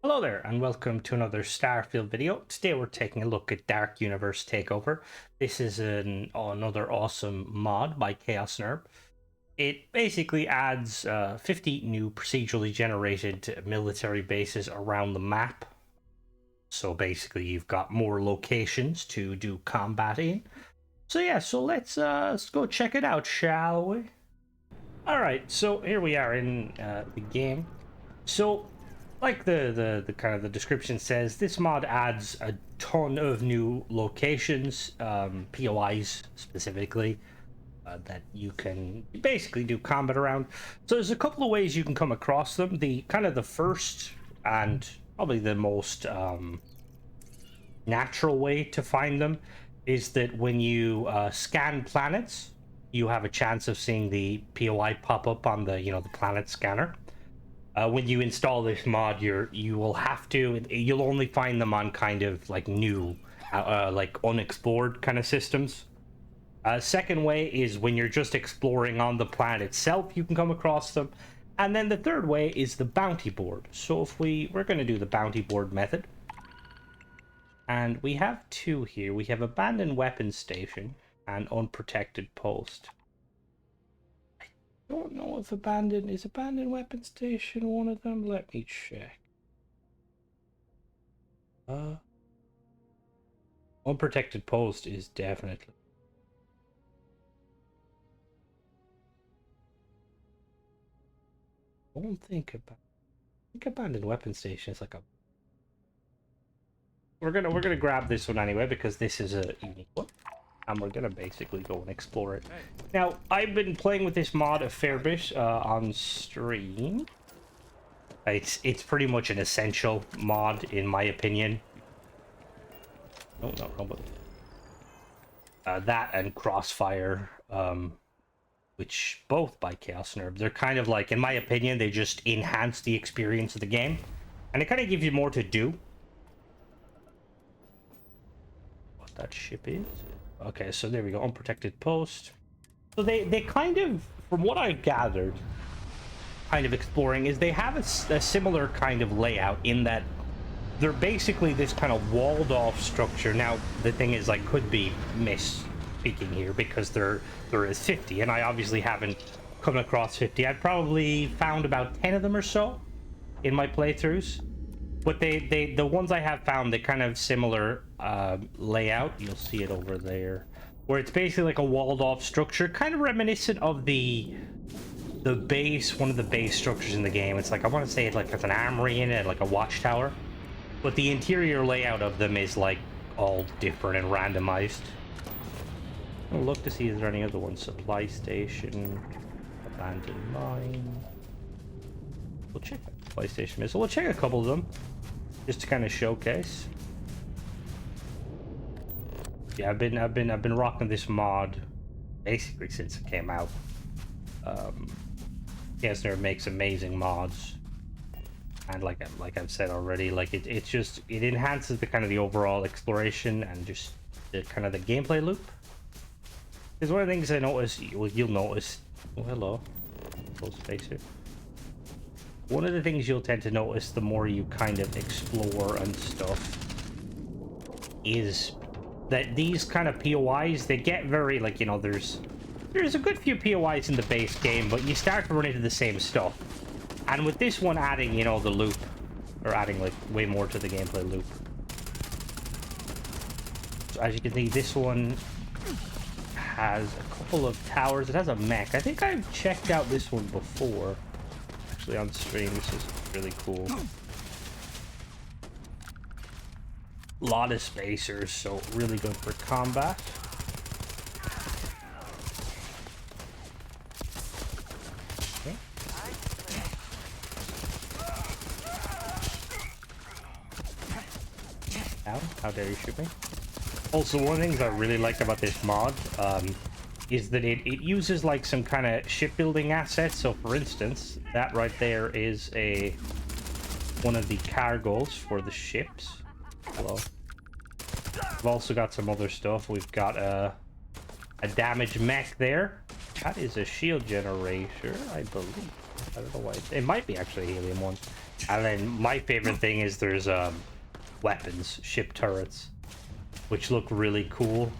Hello there, and welcome to another Starfield video. Today we're taking a look at Dark Universe Takeover. This is another awesome mod by Chaos Nerb. It basically adds 50 new procedurally generated military bases around the map. So basically you've got more locations to do combat in. So yeah, let's go check it out, shall we? Alright, so here we are in the game. So like the kind of the description says, this mod adds a ton of new locations, POIs specifically, that you can basically do combat around. So there's a couple of ways you can come across them. The first and probably the most natural way to find them is that when you scan planets, you have a chance of seeing the POI pop up on the the planet scanner. When you install this mod, you'll only find them on kind of like new, like unexplored kind of systems. Second way is when you're just exploring on the planet itself, you can come across them. And then the third way is the bounty board. So if we're going to do the bounty board method. And we have two here. We have abandoned weapons station and unprotected post. Don't know if abandoned weapon station one of them. Let me check. Unprotected post is definitely. I think abandoned weapon station is like a. We're gonna grab this one anyway because this is a unique one. And we're gonna basically go and explore it. Now, I've been playing with this mod a fair bit on stream. It's pretty much an essential mod in my opinion. No, but that and Crossfire, which both by Chaos Nerb. They're kind of like, in my opinion, they just enhance the experience of the game, and it kind of gives you more to do. What that ship is. Okay, so there we go, unprotected post. So they kind of, from what I've gathered, kind of exploring, is they have a similar kind of layout in that they're basically this kind of walled off structure. Now, the thing is, I could be misspeaking here because there is 50, and I obviously haven't come across 50. I've probably found about 10 of them or so in my playthroughs. But the ones I have found, they kind of similar layout. You'll see it over there, where it's basically like a walled off structure, kind of reminiscent of the base, one of the base structures in the game. It's like, I want to say it like has an armory in it, like a watchtower, but the interior layout of them is like all different and randomized. I'll look to see is there any other ones. Supply station, abandoned mine. We'll check that supply station missile. We'll check a couple of them just to kind of showcase. Yeah, I've been rocking this mod basically since it came out. Chaos Nerb makes amazing mods, and like I've said already, like it enhances the kind of the overall exploration and just the kind of the gameplay loop. Because one of the things I noticed, you'll notice. Oh, hello, close spacer. One of the things you'll tend to notice the more you kind of explore and stuff is that these kind of POIs, they get very, like, you know, there's a good few POIs in the base game, but you start to run into the same stuff. And with this one adding, you know, the loop, or adding like way more to the gameplay loop. So as you can see, this one has a couple of towers. It has a mech. I think I've checked out this one before. Actually on stream. This is really cool. A lot of spacers, so really good for combat. Okay. Ow, how dare you shoot me. Also, one of the things I really like about this mod is that it uses like some kind of shipbuilding assets. So for instance, that right there is one of the cargoes for the ships. Hello. We've also got some other stuff. We've got a damaged mech there. That is a shield generator, I believe. I don't know why. It might be actually a helium one. And then my favorite thing is there's weapons, ship turrets, which look really cool.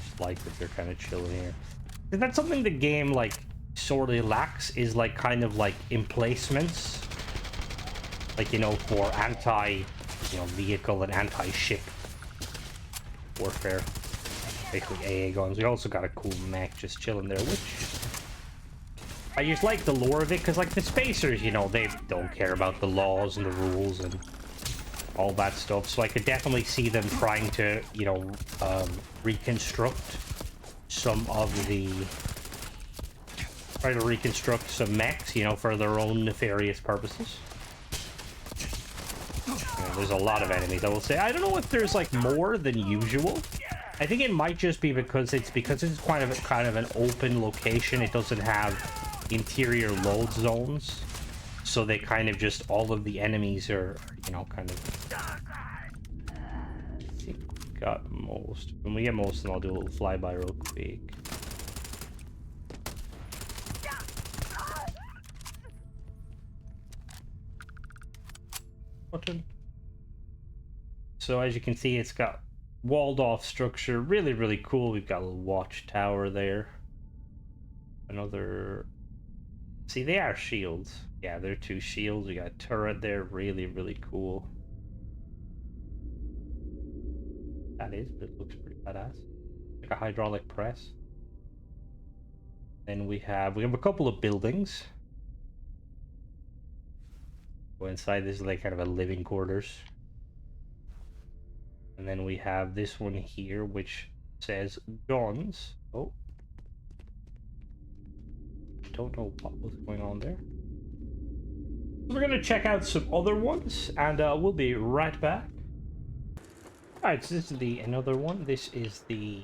Just like that they're kind of chilling here. And that's something the game like sort of lacks, is like kind of like emplacements, like, you know, for vehicle and anti-ship warfare. Basically AA guns. We also got a cool mech just chilling there, which I just like the lore of it, because like the spacers, you know, they don't care about the laws and the rules and all that stuff. So I could definitely see them trying to, you know, reconstruct some mechs, you know, for their own nefarious purposes. There's a lot of enemies, I will say. I don't know if there's like more than usual. I think it might just be because it's kind of an open location. It doesn't have interior load zones, so they kind of just, all of the enemies are, you know, kind of. I think we got most. When we get most of them, I'll do a little flyby real quick. Button. So as you can see, it's got walled off structure, really, really cool. We've got a little watchtower there. Another, see, they are shields. Yeah, they're 2 shields. We got a turret there, really, really cool. That is, but it looks pretty badass. Like a hydraulic press. Then we have a couple of buildings. Go inside. This is like kind of a living quarters. And then we have this one here, which says guns. Oh. Don't know what was going on there. We're going to check out some other ones, and we'll be right back. Alright, so this is another one. This is the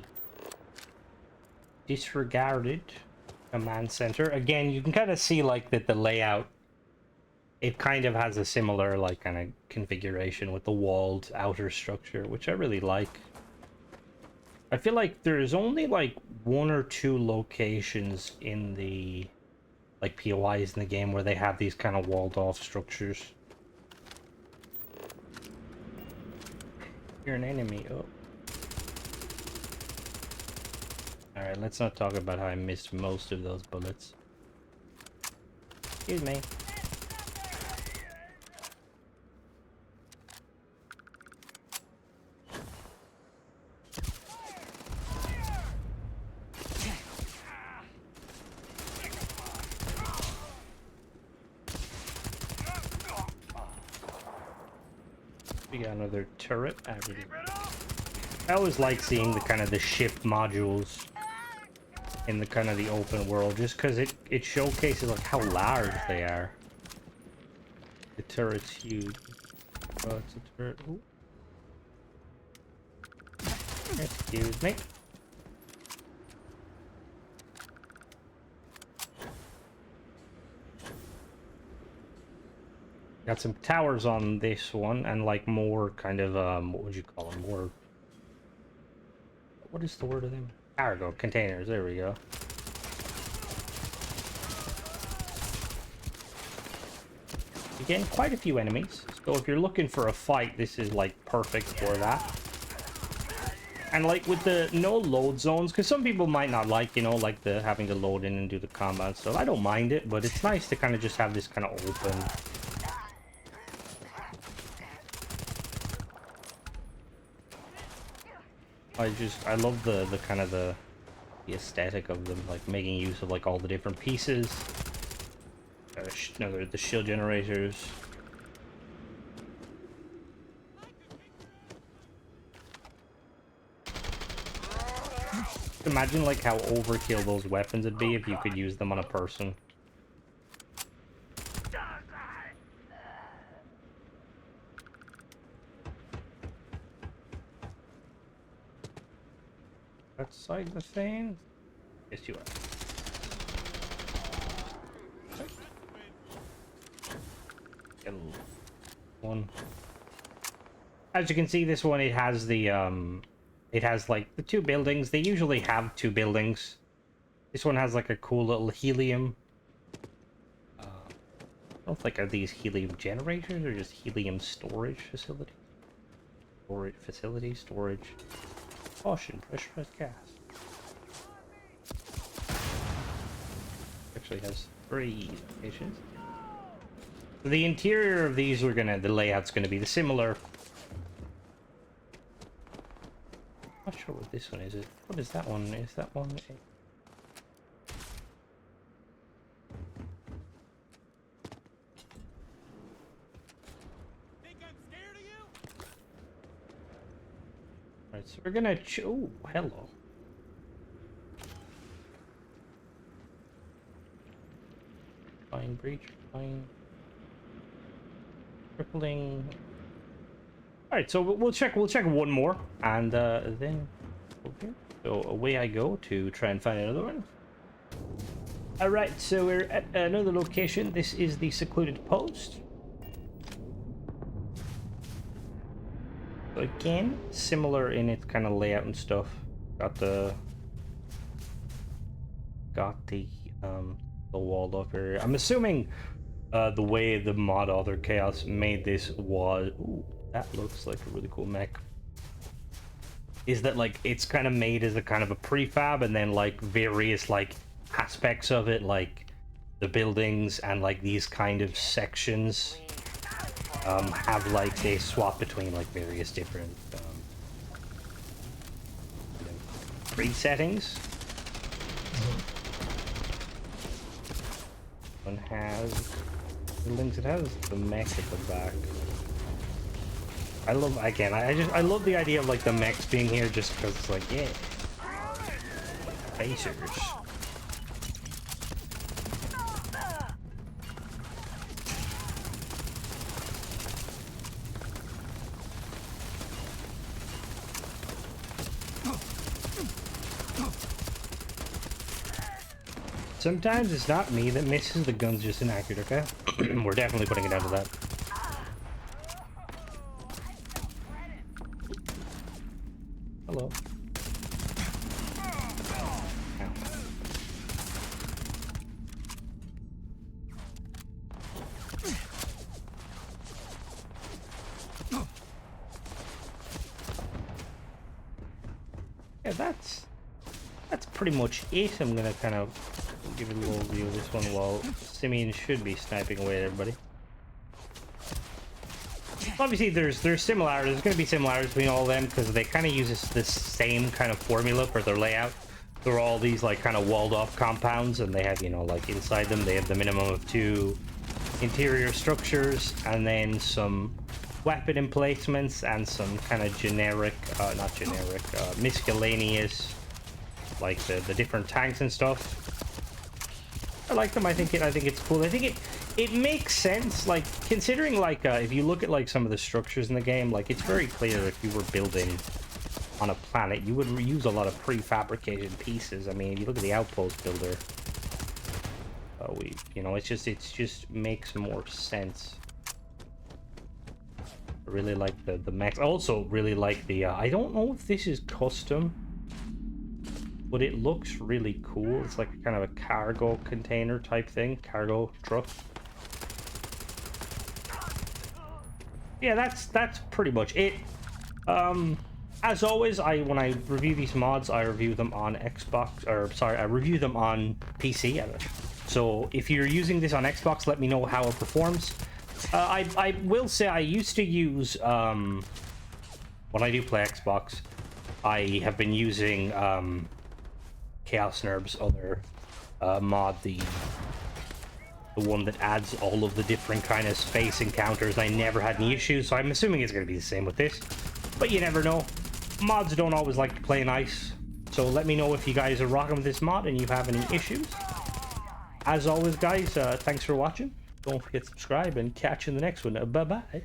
disregarded command center. Again, you can kind of see like that the layout, it kind of has a similar like kind of configuration with the walled outer structure, which I really like. I feel like there's only like 1 or 2 locations in the like POIs in the game where they have these kind of walled off structures. You're an enemy. Oh. Alright, let's not talk about how I missed most of those bullets. Excuse me. We got another turret. I always like seeing the kind of the ship modules in the kind of the open world, just because it showcases like how large they are. The turret's huge. Oh, it's a turret. Ooh. Excuse me. Got some towers on this one, and like more kind of what would you call them? More, what is the word of them? Cargo containers. There we go. Again, quite a few enemies. So if you're looking for a fight, this is like perfect for that. And like with the no load zones, because some people might not like, you know, like the having to load in and do the combat stuff. I don't mind it, but it's nice to kind of just have this kind of open. I love the kind of the aesthetic of them, like making use of like all the different pieces. No, the shield generators. Imagine like how overkill those weapons would be if you could use them on a person. Outside the thing? Yes, you are. Get a little one. As you can see, this one, it has the it has like the 2 buildings. They usually have 2 buildings. This one has like a cool little helium don't think, are these helium generators or just helium storage facility? Storage. Caution, pressurized gas. Actually has 3 locations. The interior of these, the layout's gonna be the similar. Not sure what this one is. What is that one? Is that one? Alright, so we're gonna oh, hello. Fine breach, fine. Crippling. Alright, so we'll check one more, and then okay. So away I go to try and find another one. Alright, so we're at another location. This is the secluded post. So again, similar in its kind of layout and stuff. Got the walled off area. I'm assuming the way the mod author Chaos made this was, ooh, that looks like a really cool mech, is that like it's kind of made as a kind of a prefab, and then like various like aspects of it, like the buildings and like these kind of sections have like they swap between like various different presettings. One has buildings, it has the mech at the back. I love, again, I love the idea of like the mechs being here just because it's like, yeah, basers. Sometimes it's not me that misses, the gun's just inaccurate, okay? We're definitely putting it down to that. Hello. Ow. Yeah, that's pretty much it. I'm gonna kind of give it a little view of this one while Simeon should be sniping away at everybody. Obviously, there's similarities. There's going to be similarities between all of them because they kind of use this same kind of formula for their layout. They're all these like kind of walled off compounds, and they have, you know, like inside them they have the minimum of 2 interior structures, and then some weapon emplacements and some kind of generic, not generic, miscellaneous, like the different tanks and stuff. I like them. I think it's cool. I think it makes sense, like considering like if you look at like some of the structures in the game, like it's very clear if you were building on a planet you would use a lot of prefabricated pieces. I mean, if you look at the outpost builder, you know, it just makes more sense. I really like the mechs. I also really like the I don't know if this is custom, but it looks really cool. It's like a kind of a cargo container type thing, cargo truck. Yeah, that's pretty much it. As always, when I review these mods, I review them on Xbox, or sorry, I review them on PC. So if you're using this on Xbox, let me know how it performs. I will say I used to use when I do play Xbox, I have been using Chaos Nerb's other mod, the one that adds all of the different kind of space encounters. I never had any issues, so I'm assuming it's going to be the same with this, but you never know. Mods don't always like to play nice, so let me know if you guys are rocking with this mod and you have any issues. As always, guys, thanks for watching. Don't forget to subscribe, and catch you in the next one. Bye bye.